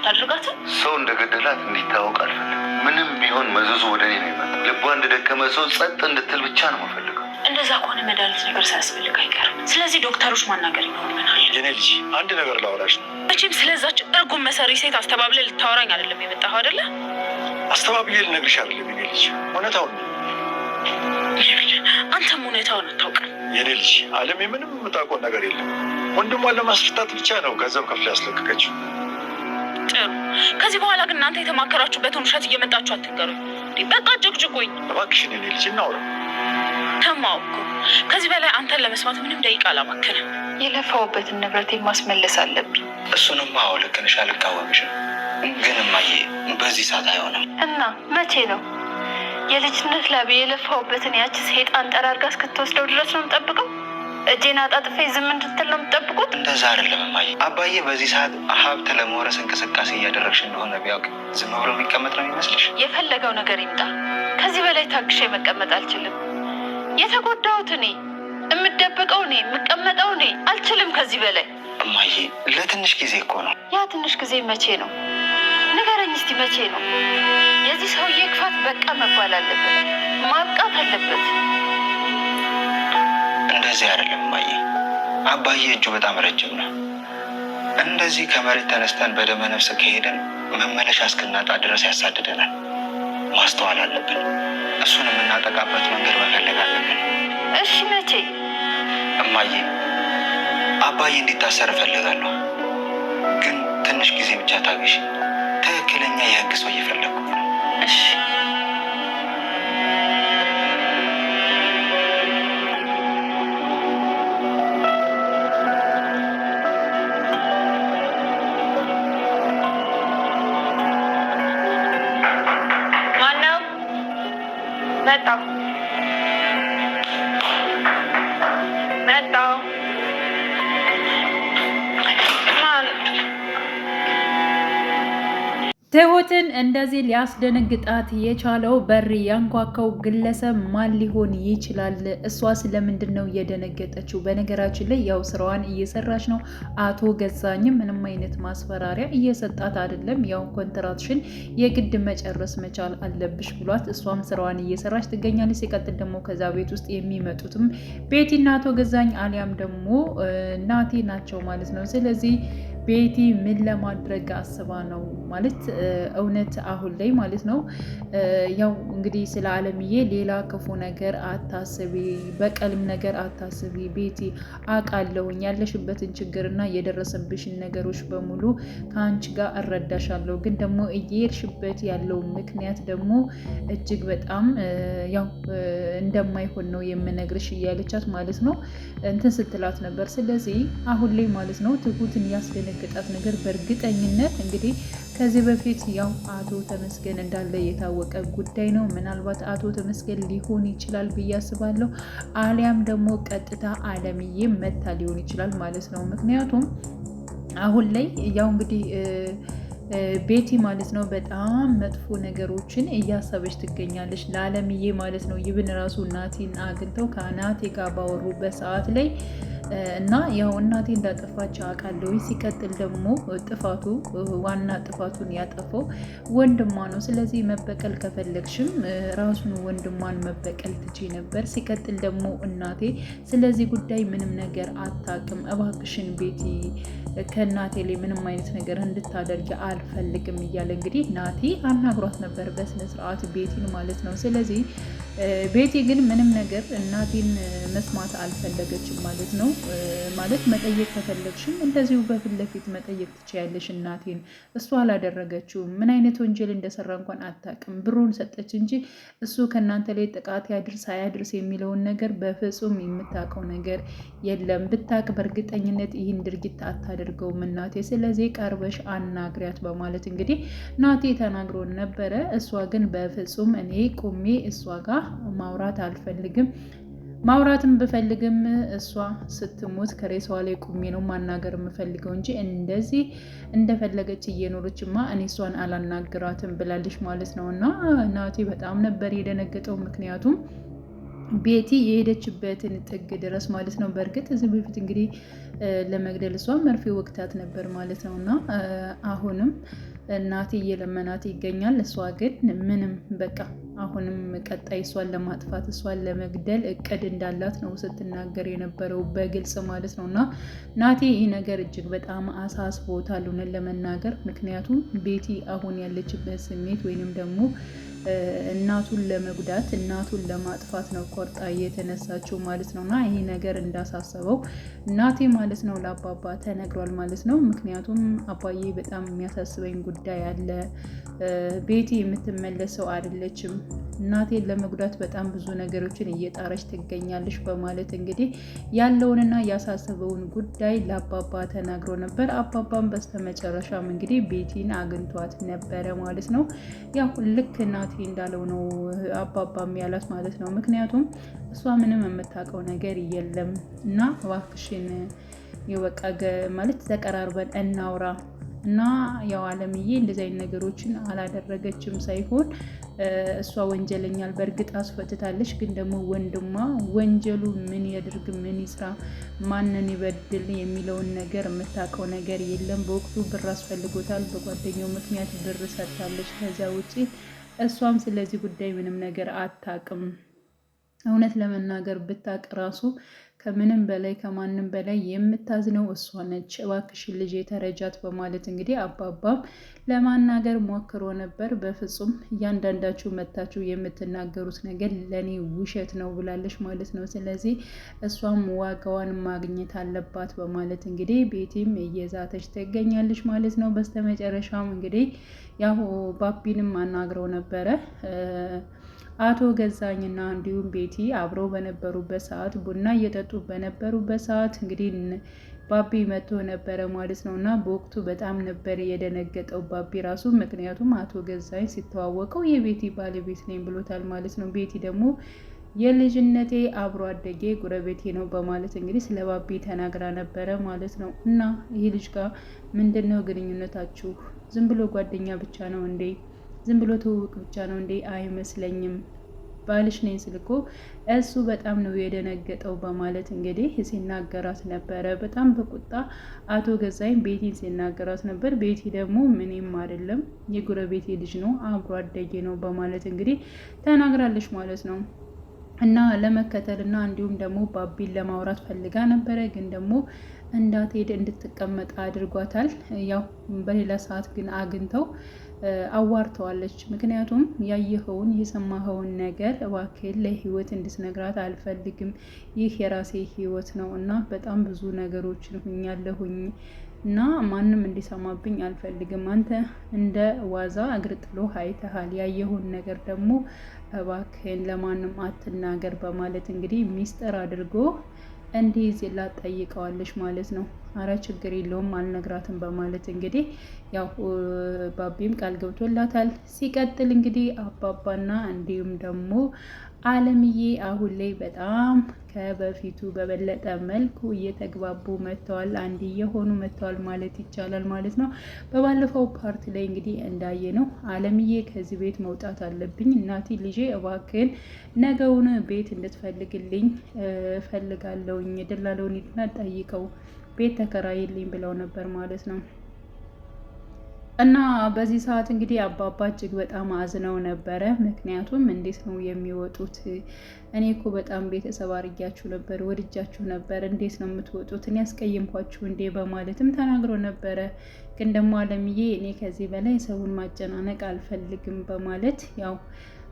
አታደርጋትም? ሰው እንደገደላት እንዲታወቅ አልፈልግም። ምንም ቢሆን መዘዙ ወደ እኔ ነው የመጣው። ልቧ እንደደከመ ሰው ጸጥ እንድትል ብቻ ነው የምፈልገው። እንደዛ ከሆነ መድኃኒት ነገር ሳያስፈልግ አይቀርም። ስለዚህ ዶክተሮች ማናገር ይኖርብናል። የኔ ልጅ አንድ ነገር ላወራሽ ነው። መቼም ስለዛች እርጉም መሰሪ ሴት አስተባብለ ልታወራኝ አይደለም የመጣኸው አይደለ? አስተባብዬ ልነግርሽ አይደለም የኔ ልጅ፣ እውነታውን ነው። አንተም እውነታውን አታውቅም። የኔ ልጅ አለም ምንም የምታውቀው ነገር የለም። ወንድሟን ለማስፈታት ብቻ ነው ገንዘብ ከፍላ ያስለቀቀችው። ጥሩ። ከዚህ በኋላ ግን እናንተ የተማከራችሁበትን ውሸት እየመጣችሁ አትንገሩኝ። በቃ ጭቅጭቁኝ እባክሽን የኔ ልጅ እናውራ። ተማውኩ። ከዚህ በላይ አንተን ለመስማት ምንም ደቂቃ አላባክንም። የለፋውበትን ንብረት ማስመለስ አለብኝ። እሱንማ አዎ ልክ ነሽ፣ አልቃወምሽም። ግን እማዬ በዚህ ሰዓት አይሆንም። እና መቼ ነው? የልጅነት ላቤ የለፋውበትን ያቺ ሰይጣን ጠራርጋ እስክትወስደው ድረስ ነው የምጠብቀው? እጄን አጣጥፌ ዝም እንድትል ነው የምጠብቁት? እንደዛ አይደለም እማዬ። አባዬ በዚህ ሰዓት ሀብት ለመውረስ እንቅስቃሴ እያደረግሽ እንደሆነ ቢያውቅ ዝም ብሎ የሚቀመጥ ነው የሚመስልሽ? የፈለገው ነገር ይምጣ፣ ከዚህ በላይ ታግሼ መቀመጥ አልችልም። የተጎዳሁት እኔ፣ የምደበቀው እኔ፣ የምቀመጠው እኔ። አልችልም ከዚህ በላይ። እማዬ ለትንሽ ጊዜ እኮ ነው። ያ ትንሽ ጊዜ መቼ ነው? ንገረኝ እስቲ መቼ ነው? የዚህ ሰውዬ ክፋት በቃ መባል አለበት፣ ማብቃት አለበት። እንደዚህ አይደለም እማዬ። አባዬ እጁ በጣም ረጅም ነው። እንደዚህ ከመሬት ተነስተን በደመ ነፍስ ከሄደን መመለሻ እስክናጣ ድረስ ያሳድደናል። ማስተዋል አለብን። እሱን የምናጠቃበት መንገድ መፈለግ አለብን። እሺ መቼ? እማዬ አባዬ እንዲታሰር እፈልጋለሁ፣ ግን ትንሽ ጊዜ ብቻ ታግሽ። ትክክለኛ የህግ ሰው እየፈለግኩ ነው። እሺ መጣሁ። ትሁትን እንደዚህ ሊያስደነግጣት የቻለው በር ያንኳካው ግለሰብ ማን ሊሆን ይችላል? እሷስ ለምንድን ነው የደነገጠችው? በነገራችን ላይ ያው ስራዋን እየሰራች ነው። አቶ ገዛኝም ምንም አይነት ማስፈራሪያ እየሰጣት አይደለም። ያው ኮንትራትሽን የግድ መጨረስ መቻል አለብሽ ብሏት እሷም ስራዋን እየሰራች ትገኛለች። ሲቀጥል ደግሞ ከዛ ቤት ውስጥ የሚመጡትም ቤቲና አቶ ገዛኝ አሊያም ደግሞ ናቴ ናቸው ማለት ነው። ስለዚህ ቤቲ ምን ለማድረግ አስባ ነው ማለት እውነት አሁን ላይ ማለት ነው። ያው እንግዲህ ስለ አለምዬ ሌላ ክፉ ነገር አታስቢ፣ በቀልም ነገር አታስቢ ቤቲ፣ አውቃለሁኝ ያለሽበትን ችግርና የደረሰብሽን ነገሮች በሙሉ ከአንቺ ጋር እረዳሻለሁ፣ ግን ደግሞ እየሄድሽበት ያለው ምክንያት ደግሞ እጅግ በጣም ያው እንደማይሆን ነው የምነግርሽ እያለቻት ማለት ነው እንትን ስትላት ነበር። ስለዚህ አሁን ላይ ማለት ነው ትሁትን ያስደነግጣት ነገር በእርግጠኝነት እንግዲህ ከዚህ በፊት ያው አቶ ተመስገን እንዳለ የታወቀ ጉዳይ ነው። ምናልባት አቶ ተመስገን ሊሆን ይችላል ብዬ አስባለሁ። አሊያም ደግሞ ቀጥታ አለምዬ መታ ሊሆን ይችላል ማለት ነው። ምክንያቱም አሁን ላይ ያው እንግዲህ ቤቲ ማለት ነው በጣም መጥፎ ነገሮችን እያሰበች ትገኛለች ለአለምዬ ማለት ነው። ይብን ራሱ ናቲን አግኝተው ከናቴ ጋር ባወሩበት ሰዓት ላይ እና ያው እናቴ እንዳጠፋች አውቃለሁ። ሲቀጥል ደግሞ ጥፋቱ ዋና ጥፋቱን ያጠፈው ወንድሟ ነው። ስለዚህ መበቀል ከፈለግሽም ራሱን ወንድሟን መበቀል ትቼ ነበር። ሲቀጥል ደግሞ እናቴ ስለዚህ ጉዳይ ምንም ነገር አታውቅም። እባክሽን ቤቲ ከእናቴ ላይ ምንም አይነት ነገር እንድታደርጊ አልፈልግም እያለ እንግዲህ ናቴ አናግሯት ነበር በስነ ስርዓት ቤቲን ማለት ነው። ስለዚህ ቤቲ ግን ምንም ነገር እናቴን መስማት አልፈለገችም ማለት ነው። ማለት መጠየቅ ከፈለግሽም እንደዚሁ በፊት ለፊት መጠየቅ ትችያለሽ እናቴን። እሱ አላደረገችውም። ምን አይነት ወንጀል እንደሰራ እንኳን አታውቅም። ብሩን ሰጠች እንጂ እሱ ከእናንተ ላይ ጥቃት ያድርስ አያድርስ የሚለውን ነገር በፍጹም የምታውቀው ነገር የለም። ብታውቅ በእርግጠኝነት ይህን ድርጊት አታደርገውም እናቴ። ስለዚህ ቀርበሽ አናግሪያት በማለት እንግዲህ ናቴ ተናግሮ ነበረ። እሷ ግን በፍጹም እኔ ቁሜ እሷ ጋር ማውራት አልፈልግም፣ ማውራትም ብፈልግም እሷ ስትሞት ከሬሳዋ ላይ ቁሜ ነው ማናገር የምፈልገው እንጂ እንደዚህ እንደፈለገች እየኖረችማ እኔ እሷን አላናግራትም ብላለች ማለት ነው። እና ናቴ በጣም ነበር የደነገጠው። ምክንያቱም ቤቲ የሄደችበትን ጥግ ድረስ ማለት ነው። በእርግጥ እዚህ በፊት እንግዲህ ለመግደል እሷ መርፌ ወቅታት ነበር ማለት ነው። እና አሁንም እናቴ እየለመናት ይገኛል። እሷ ግን ምንም በቃ አሁንም ቀጣይ እሷን ለማጥፋት እሷን ለመግደል እቅድ እንዳላት ነው ስትናገር የነበረው በግልጽ ማለት ነው። እና ናቴ ይህ ነገር እጅግ በጣም አሳስቦታል እውነት ለመናገር ምክንያቱም ቤቲ አሁን ያለችበት ስሜት ወይንም ደግሞ እናቱን ለመጉዳት እናቱን ለማጥፋት ነው ቆርጣ የተነሳችው ማለት ነው። እና ይሄ ነገር እንዳሳሰበው እናቴ ማለት ነው ለአባባ ተነግሯል ማለት ነው። ምክንያቱም አባዬ በጣም የሚያሳስበኝ ጉዳይ አለ፣ ቤቲ የምትመለሰው አይደለችም፣ እናቴን ለመጉዳት በጣም ብዙ ነገሮችን እየጣረች ትገኛለች በማለት እንግዲህ ያለውንና ያሳሰበውን ጉዳይ ለአባባ ተናግሮ ነበር። አባባም በስተመጨረሻም እንግዲህ ቤቲን አግኝቷት ነበረ ማለት ነው። ያው ልክ እናቴ እንዳለው ነው አባባም ያላት ማለት ነው። ምክንያቱም እሷ ምንም የምታውቀው ነገር የለም እና እባክሽን የበቃ ማለት ተቀራርበን እናውራ እና ያው አለምዬ እንደዚህ አይነት ነገሮችን አላደረገችም ሳይሆን እሷ ወንጀለኛል በእርግጥ አስፈትታለች። ግን ደግሞ ወንድሟ ወንጀሉ ምን ያድርግ ምን ይስራ ማንን ይበድል የሚለውን ነገር የምታውቀው ነገር የለም። በወቅቱ ብር አስፈልጎታል፣ በጓደኛው ምክንያት ብር ሰጥታለች። ከዚያ ውጪ እሷም ስለዚህ ጉዳይ ምንም ነገር አታውቅም። እውነት ለመናገር ብታውቅ ራሱ ከምንም በላይ ከማንም በላይ የምታዝነው እሷ ነች። እባክሽን ልጄ ተረጃት በማለት እንግዲህ አባባም ለማናገር ሞክሮ ነበር። በፍጹም እያንዳንዳችሁ መታችሁ የምትናገሩት ነገር ለእኔ ውሸት ነው ብላለች ማለት ነው። ስለዚህ እሷም ዋጋዋን ማግኘት አለባት በማለት እንግዲህ ቤቲም እየዛተች ትገኛለች ማለት ነው። በስተመጨረሻም እንግዲህ ያው ባቢንም አናግረው ነበረ አቶ ገዛኝና እንዲሁም ቤቲ አብረው በነበሩበት ሰዓት ቡና እየጠጡ በነበሩበት ሰዓት እንግዲህ ባቢ መጥቶ ነበረ ማለት ነው። እና በወቅቱ በጣም ነበር የደነገጠው ባቢ ራሱ ምክንያቱም አቶ ገዛኝ ሲተዋወቀው የቤቲ ባለቤት ነኝ ብሎታል ማለት ነው። ቤቲ ደግሞ የልጅነቴ አብሮ አደጌ ጉረቤቴ ነው በማለት እንግዲህ ስለ ባቢ ተናግራ ነበረ ማለት ነው። እና ይህ ልጅ ጋር ምንድን ነው ግንኙነታችሁ? ዝም ብሎ ጓደኛ ብቻ ነው እንዴ? ዝም ብሎ ትውውቅ ብቻ ነው እንዴ? አይመስለኝም፣ ባልሽ ነኝ ስልኮ እሱ በጣም ነው የደነገጠው በማለት እንግዲህ ሲናገራት ነበረ። በጣም በቁጣ አቶ ገዛኝ ቤቲን ሲናገራት ነበር። ቤቲ ደግሞ ምንም አይደለም የጉረቤቴ ልጅ ነው አብሮ አደጌ ነው በማለት እንግዲህ ተናግራለች ማለት ነው። እና ለመከተልና እንዲሁም ደግሞ ባቢን ለማውራት ፈልጋ ነበረ፣ ግን ደግሞ እንዳትሄድ እንድትቀመጥ አድርጓታል። ያው በሌላ ሰዓት ግን አግኝተው አዋርተዋለች። ምክንያቱም ያየኸውን የሰማኸውን ነገር እባክህን ለህይወት እንድትነግራት አልፈልግም፣ ይህ የራሴ ህይወት ነው እና በጣም ብዙ ነገሮችን ሁኛለሁኝ እና ማንም እንዲሰማብኝ አልፈልግም። አንተ እንደ ዋዛ እግር ጥሎ አይተሃል፣ ያየሁን ነገር ደግሞ እባክህን ለማንም አትናገር በማለት እንግዲህ ሚስጥር አድርጎ እንዲይዝላት ጠይቀዋለች ማለት ነው። አረ ችግር የለውም አልነግራትም በማለት እንግዲህ ያው ባቢም ቃል ገብቶላታል። ሲቀጥል እንግዲህ አባባና እንዲሁም ደግሞ አለምዬ አሁን ላይ በጣም ከበፊቱ በበለጠ መልኩ እየተግባቡ መጥተዋል፣ አንድ እየሆኑ መጥተዋል ማለት ይቻላል ማለት ነው። በባለፈው ፓርት ላይ እንግዲህ እንዳየ ነው አለምዬ ከዚህ ቤት መውጣት አለብኝ እናቴ ልጄ እባክህን ነገውን ቤት እንድትፈልግልኝ ፈልጋለሁኝ፣ ደላለውን ሂድና ጠይቀው ቤት ተከራይልኝ ብለው ነበር ማለት ነው። እና በዚህ ሰዓት እንግዲህ አባባ እጅግ በጣም አዝነው ነበረ። ምክንያቱም እንዴት ነው የሚወጡት? እኔ እኮ በጣም ቤተሰብ አድርጊያችሁ ነበር፣ ወድጃችሁ ነበር፣ እንዴት ነው የምትወጡት? እኔ ያስቀየምኳችሁ እንዴ? በማለትም ተናግሮ ነበረ። ግን ደግሞ አለምዬ እኔ ከዚህ በላይ ሰውን ማጨናነቅ አልፈልግም በማለት ያው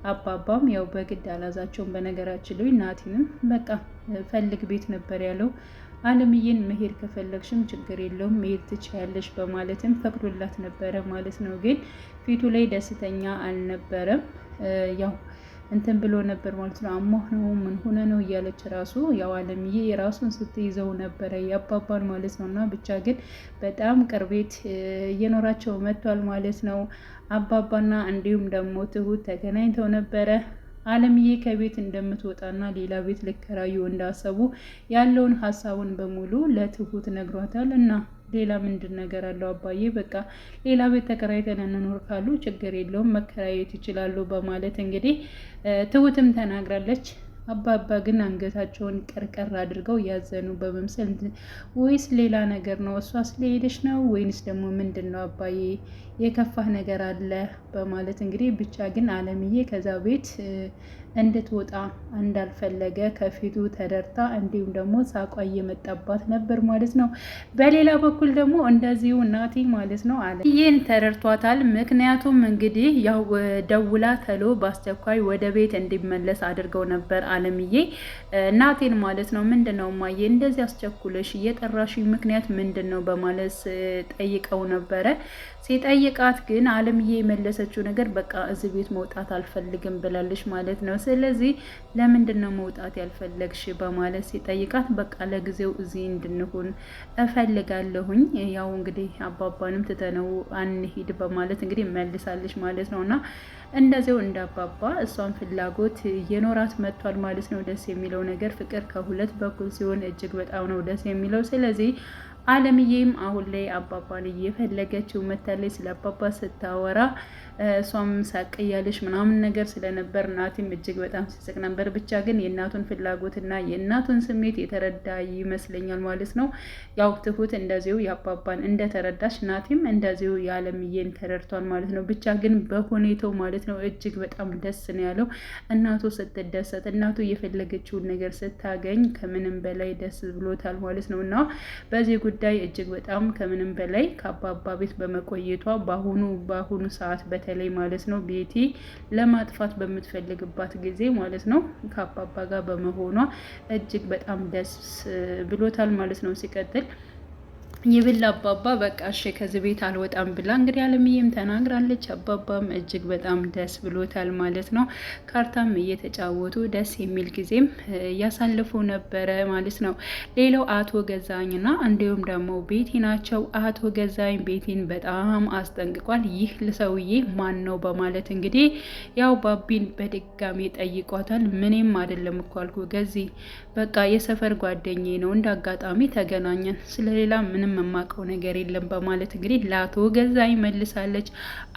አባባም ያው በግድ አላዛቸውም። በነገራችን ላይ ናቲንም በቃ ፈልግ ቤት ነበር ያለው። አለምዬን መሄድ ከፈለግሽም ችግር የለውም መሄድ ትችያለሽ በማለትም ፈቅዶላት ነበረ ማለት ነው። ግን ፊቱ ላይ ደስተኛ አልነበረም። ያው እንትን ብሎ ነበር ማለት ነው። አሞህ ነው ምን ሆነ ነው እያለች ራሱ ያው አለምዬ የራሱን ስትይዘው ነበረ ያባባል ማለት ነው። እና ብቻ ግን በጣም ቅርቤት እየኖራቸው መጥቷል ማለት ነው። አባባና እንዲሁም ደግሞ ትሁት ተገናኝተው ነበረ። አለምዬ ከቤት እንደምትወጣና ሌላ ቤት ሊከራዩ እንዳሰቡ ያለውን ሀሳቡን በሙሉ ለትሁት ነግሯታል። እና ሌላ ምንድን ነገር አለው አባዬ? በቃ ሌላ ቤት ተከራይተን እንኖር ካሉ ችግር የለውም መከራየት ይችላሉ በማለት እንግዲህ ትሁትም ተናግራለች። አባባ ግን አንገታቸውን ቀርቀር አድርገው ያዘኑ በመምሰል ወይስ ሌላ ነገር ነው? እሷ ስለሄደች ነው ወይንስ ደግሞ ምንድን ነው አባዬ የከፋህ ነገር አለ? በማለት እንግዲህ ብቻ ግን አለምዬ ከዛ ቤት እንድትወጣ እንዳልፈለገ ከፊቱ ተደርታ እንዲሁም ደግሞ ሳቋ እየመጣባት ነበር ማለት ነው። በሌላ በኩል ደግሞ እንደዚሁ ናቲ ማለት ነው አለ ይህን ተረድቷታል። ምክንያቱም እንግዲህ ያው ደውላ ተሎ በአስቸኳይ ወደ ቤት እንዲመለስ አድርገው ነበር አለምዬ ናቴን ማለት ነው። ምንድን ነው እማዬ እንደዚህ አስቸኩለሽ እየጠራሽ ምክንያት ምንድን ነው በማለት ጠይቀው ነበረ። ሲጠይቃት ግን አለምዬ የመለሰችው ነገር በቃ እዚህ ቤት መውጣት አልፈልግም ብላለች ማለት ነው። ስለዚህ ለምንድን ነው መውጣት ያልፈለግሽ በማለት ሲጠይቃት በቃ ለጊዜው እዚህ እንድንሆን እፈልጋለሁኝ፣ ያው እንግዲህ አባባንም ትተነው አንሂድ በማለት እንግዲህ መልሳለች ማለት ነው። እና እንደዚው እንደ አባባ እሷን ፍላጎት እየኖራት መጥቷል ማለት ነው። ደስ የሚለው ነገር ፍቅር ከሁለት በኩል ሲሆን እጅግ በጣም ነው ደስ የሚለው። ስለዚህ አለምዬም አሁን ላይ አባባን እየፈለገችው መታለች። ስለ አባባ ስታወራ እሷም ሳቅ እያለች ምናምን ነገር ስለነበር ናቲም እጅግ በጣም ሲስቅ ነበር። ብቻ ግን የእናቱን ፍላጎትና የእናቱን ስሜት የተረዳ ይመስለኛል ማለት ነው። ያው ትሁት እንደዚሁ የአባባን እንደተረዳች ናቲም እንደዚሁ የአለምዬን ተረድቷል ማለት ነው። ብቻ ግን በሁኔታው ማለት ነው እጅግ በጣም ደስ ነው ያለው። እናቱ ስትደሰት፣ እናቱ የፈለገችውን ነገር ስታገኝ ከምንም በላይ ደስ ብሎታል ማለት ነው። እና በዚህ ጉዳይ እጅግ በጣም ከምንም በላይ ከአባባ ቤት በመቆየቷ በአሁኑ ሰዓት በተለይ ማለት ነው ቤቲ ለማጥፋት በምትፈልግባት ጊዜ ማለት ነው ከአባባ ጋር በመሆኗ እጅግ በጣም ደስ ብሎታል ማለት ነው። ሲቀጥል ይብላ አባባ በቃ እሺ ከዚህ ቤት አልወጣም ብላ እንግዲህ አለምዬም ተናግራለች። አባባም እጅግ በጣም ደስ ብሎታል ማለት ነው። ካርታም እየተጫወቱ ደስ የሚል ጊዜም እያሳለፉ ነበረ ማለት ነው። ሌላው አቶ ገዛኝና እንዲሁም ደግሞ ቤቲ ናቸው። አቶ ገዛኝ ቤቲን በጣም አስጠንቅቋል። ይህ ሰውዬ ማን ነው በማለት እንግዲህ ያው ባቢን በድጋሚ ጠይቋታል። ምንም አይደለም እኮ አልኩ ገዚ በቃ የሰፈር ጓደኛዬ ነው፣ እንደ አጋጣሚ ተገናኘን፣ ስለሌላ ምንም የማውቀው ነገር የለም በማለት እንግዲህ ለአቶ ገዛኝ መልሳለች።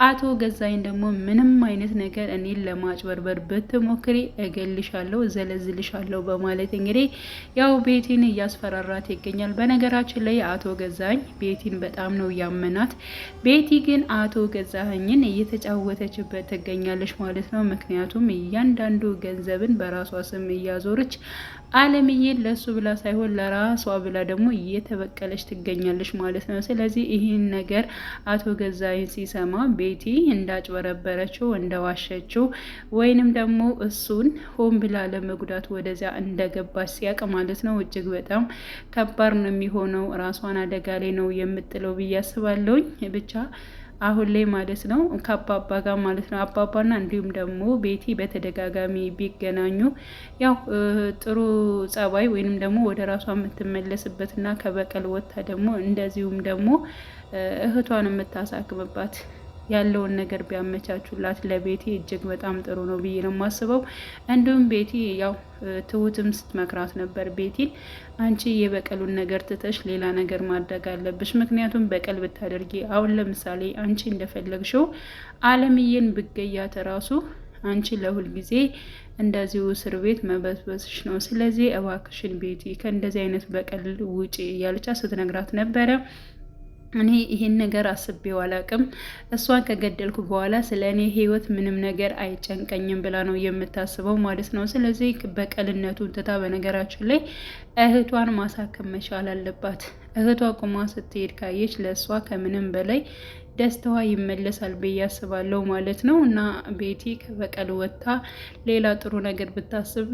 አቶ ገዛኝ ደግሞ ምንም አይነት ነገር እኔን ለማጭበርበር ብትሞክሪ እገልሻለሁ፣ እዘለዝልሻለሁ በማለት እንግዲህ ያው ቤቲን እያስፈራራት ይገኛል። በነገራችን ላይ አቶ ገዛኝ ቤቲን በጣም ነው ያመናት። ቤቲ ግን አቶ ገዛኝን እየተጫወተችበት ትገኛለች ማለት ነው። ምክንያቱም እያንዳንዱ ገንዘብን በራሷ ስም እያዞረች አለምዬን ለሱ ብላ ሳይሆን ለራሷ ብላ ደግሞ እየተበቀለች ትገኛለች ማለት ነው። ስለዚህ ይህን ነገር አቶ ገዛኝ ሲሰማ ቤቲ እንዳጭበረበረችው እንደዋሸችው ወይንም ደግሞ እሱን ሆን ብላ ለመጉዳት ወደዚያ እንደገባች ሲያቅ ማለት ነው እጅግ በጣም ከባድ ነው የሚሆነው። ራሷን አደጋ ላይ ነው የምጥለው ብዬ አስባለሁኝ። ብቻ አሁን ላይ ማለት ነው ከአባባ ጋር ማለት ነው አባባና እንዲሁም ደግሞ ቤቲ በተደጋጋሚ ቢገናኙ ያው ጥሩ ጸባይ ወይንም ደግሞ ወደ ራሷ የምትመለስበትና ከበቀል ወጥታ ደግሞ እንደዚሁም ደግሞ እህቷን የምታሳክምባት ያለውን ነገር ቢያመቻቹላት ለቤቲ እጅግ በጣም ጥሩ ነው ብዬ ነው የማስበው። እንዲሁም ቤቲ ያው ትሁትም ስትመክራት ነበር ቤቲን አንቺ የበቀሉን ነገር ትተሽ ሌላ ነገር ማድረግ አለብሽ። ምክንያቱም በቀል ብታደርጊ አሁን ለምሳሌ አንቺ እንደፈለግሽው አለምዬን ብገያት ራሱ አንቺ ለሁል ጊዜ እንደዚሁ እስር ቤት መበስበስሽ ነው። ስለዚህ እባክሽን ቤቲ ከእንደዚህ አይነት በቀል ውጪ እያለቻ ስትነግራት ነበረ። እኔ ይሄን ነገር አስቤው አላቅም፣ እሷን ከገደልኩ በኋላ ስለ እኔ ህይወት ምንም ነገር አይጨንቀኝም ብላ ነው የምታስበው ማለት ነው። ስለዚህ በቀልነቱን ትታ በነገራችን ላይ እህቷን ማሳከም መቻል አለባት። እህቷ ቁማ ስትሄድ ካየች ለእሷ ከምንም በላይ ደስታዋ ይመለሳል ብዬ አስባለሁ ማለት ነው። እና ቤቲ ከበቀል ወጥታ ሌላ ጥሩ ነገር ብታስብ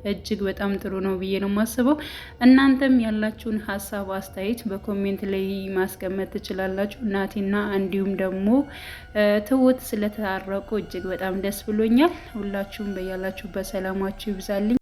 እጅግ በጣም ጥሩ ነው ብዬ ነው የማስበው። እናንተም ያላችሁን ሀሳብ አስተያየት በኮሜንት ላይ ማስቀመጥ ትችላላችሁ። ናቲና እንዲሁም ደግሞ ትሁት ስለተታረቁ እጅግ በጣም ደስ ብሎኛል። ሁላችሁም በያላችሁበት ሰላማችሁ ይብዛልኝ።